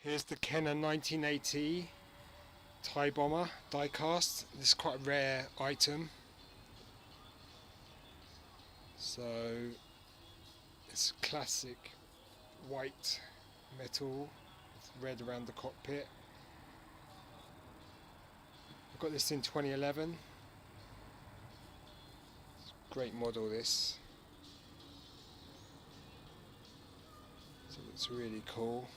Here's the Kenner 1980 Thai bomber diecast. This is quite a rare item. So it's classic white metal with red around the cockpit. I got this in 2011. Great model this. So it's really cool.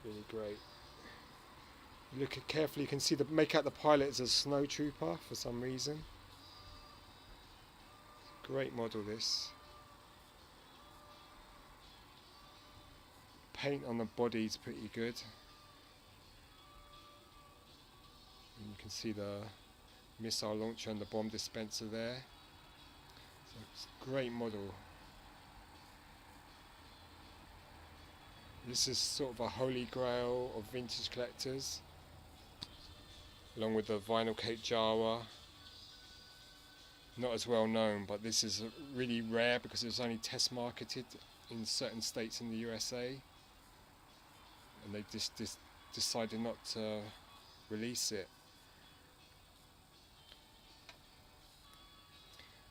Really great. Look at carefully, you can see make out the pilot as a snow trooper for some reason. Great model this. Paint on the body is pretty good. And you can see the missile launcher and the bomb dispenser there. So it's a great model. This is sort of a holy grail of vintage collectors, along with the vinyl cape Jawa. Not as well known, but this is really rare because it was only test marketed in certain states in the USA, and they just decided not to release it.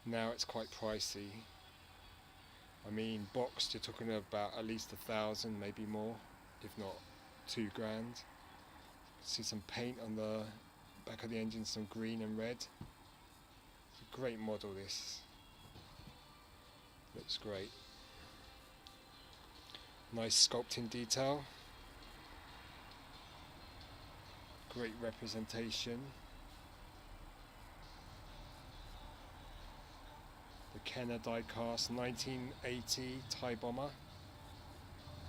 Now it's quite pricey. I mean, boxed you're talking about at least 1,000, maybe more, if not $2 grand. See some paint on the back of the engine, some green and red. It's a great model this. Looks great. Nice sculpting detail. Great representation. The Kenner diecast 1980 Thai bomber.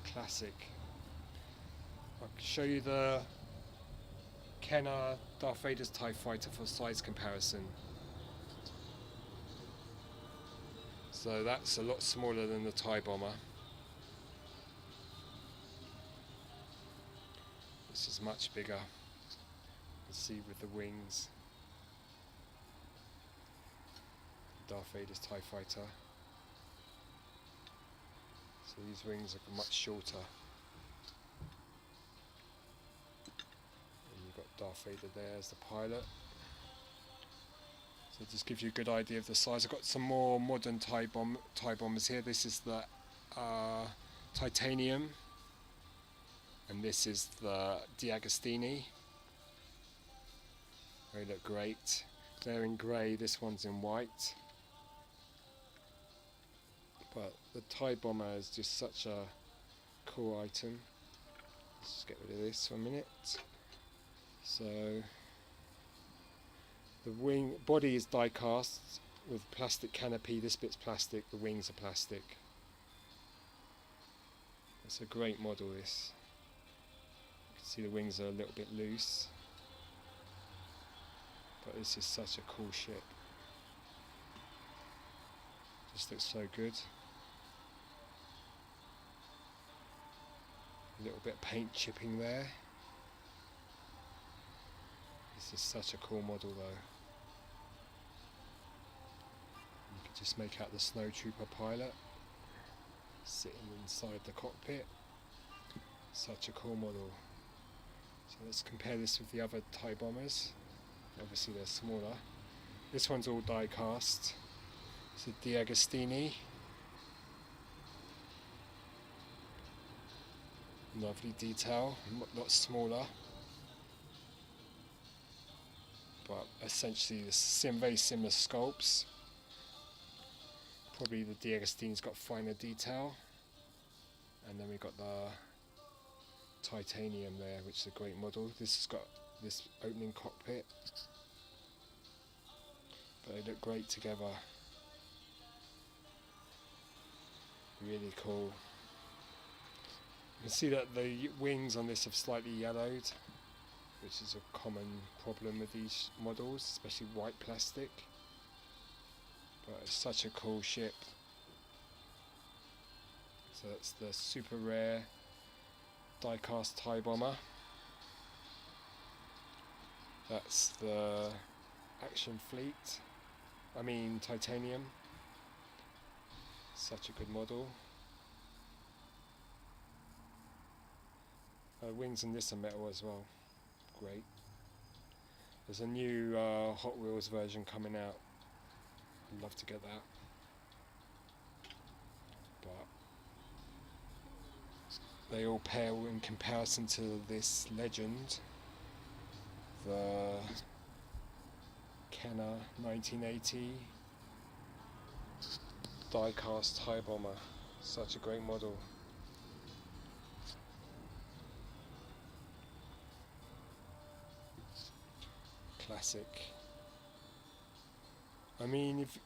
Classic. I'll show you the Kenner Darth Vader's TIE Fighter for size comparison. So that's a lot smaller than the Thai bomber. This is much bigger. You can see with the wings. Darth Vader's TIE Fighter. So these wings are much shorter. And you've got Darth Vader there as the pilot. So it just gives you a good idea of the size. I've got some more modern Thai bombers here. This is the titanium, and this is the diecast. They look great. They're in grey, this one's in white. But the Thai bomber is just such a cool item. Let's just get rid of this for a minute. So the wing body is die cast with plastic canopy. This bit's plastic, the wings are plastic. It's a great model this. You can see the wings are a little bit loose. But this is such a cool ship. Just looks so good. A little bit of paint chipping there. This is such a cool model though. You can just make out the snow trooper pilot sitting inside the cockpit. Such a cool model. So let's compare this with the other Thai bombers. Obviously they're smaller. This one's all die cast. It's a diecast. Lovely detail, lot smaller, but essentially the very similar sculpts. Probably the diecast got finer detail, and then we've got the titanium there, which is a great model. This has got this opening cockpit, but they look great together. Really cool. You can see that the wings on this have slightly yellowed, which is a common problem with these models, especially white plastic. But it's such a cool ship. So that's the super rare diecast Thai bomber. That's the Action Fleet, I mean titanium. Such a good model. Wings and this are metal as well. Great. There's a new Hot Wheels version coming out. I'd love to get that. But they all pale in comparison to this Legend. The Kenner 1980 diecast Tie Bomber. Such a great model. Classic. I mean, if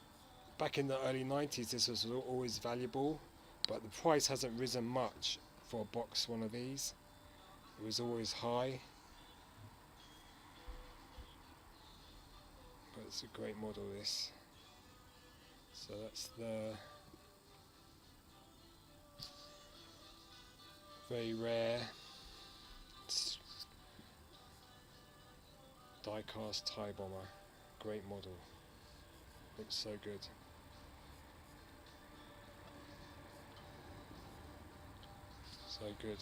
back in the early 90s this was always valuable, but the price hasn't risen much for a box one of these. It was always high, but it's a great model this. So that's the very rare diecast Tie Bomber. Great model. Looks so good. So good.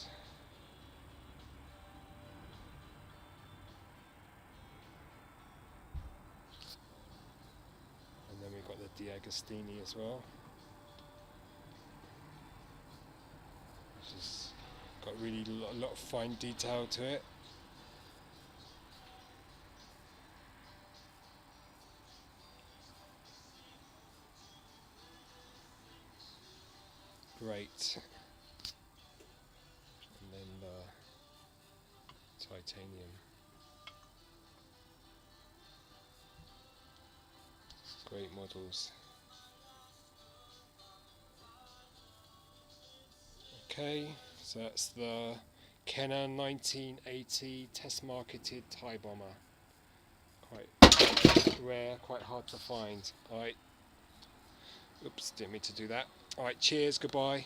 And then we've got the Diagostini as well, which has got really a lot of fine detail to it. Great. And then the titanium. Great models. Okay, so that's the Kenner 1980 test marketed Tie Bomber. Quite rare, quite hard to find. Alright. Oops, didn't mean to do that. Alright, cheers, goodbye.